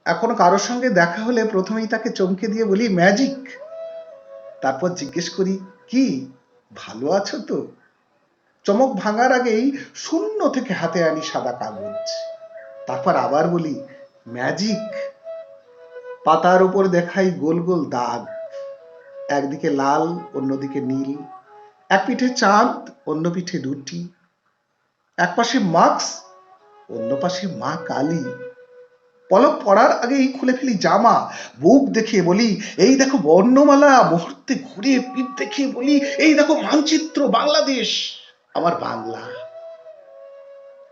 এখনো কারোর সঙ্গে দেখা হলে প্রথমেই তাকে চমকে দিয়ে বলি ম্যাজিক। তারপর জিজ্ঞেস করি, কি ভালো আছো তো? চমক ভাঙার আগেই শূন্য থেকে হাতে আনি সাদা কাগজ। তারপর আবার বলি ম্যাজিক। পাতার উপর দেখাই গোল গোল দাগ, একদিকে লাল অন্যদিকে নীল, এক পিঠে চাঁদ অন্য পিঠে রুটি, এক পাশে মাস্ক অন্য পাশে মা কালী। পলক পড়ার আগেই খুলে ফেলি জামা, বুক দেখিয়ে বলি এই দেখো বর্ণমালা, মুহূর্তে ঘুরে পিঠ দেখিয়ে বলি এই দেখো মানচিত্র বাংলাদেশ, আমার বাংলা।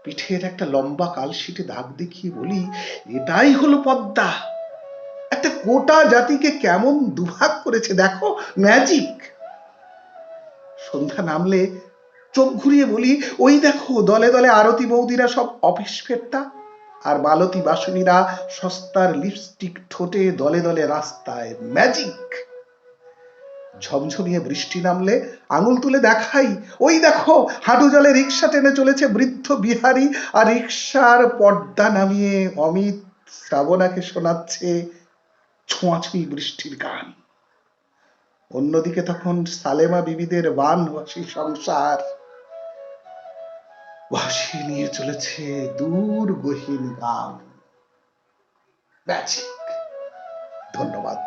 পিঠের একটা লম্বা কালশিটে দাগ দেখিয়ে বলি এটাই হলো পদ্মা, একটা গোটা জাতিকে কেমন দুভাগ করেছে দেখো, ম্যাজিক। সন্ধ্যা নামলে চোখ ঘুরিয়ে বলি ওই দেখো দলে দলে আরতি বৌদিরা সব অফিস ফেরতা, আর মালতী বাসুনীরা সস্তার লিপস্টিক ঠোঁটে দলে দলে রাস্তায়, ম্যাজিক। ঝমঝমিয়ে বৃষ্টি নামলে আঙুল তুলে দেখাই ওই দেখো হাঁটু জলে রিক্সা টেনে চলেছে বৃদ্ধ বিহারী, আর রিক্সার পর্দা নামিয়ে অমিত শ্রাবণাকে শোনাচ্ছে ছোঁয়াছুঁই বৃষ্টির গান। অন্যদিকে তখন সালেমা বিবিদের বানবাসী সংসার ভাসিয়ে নিয়ে চলেছে দূর গহীন গান। ম্যাজিক। ধন্যবাদ।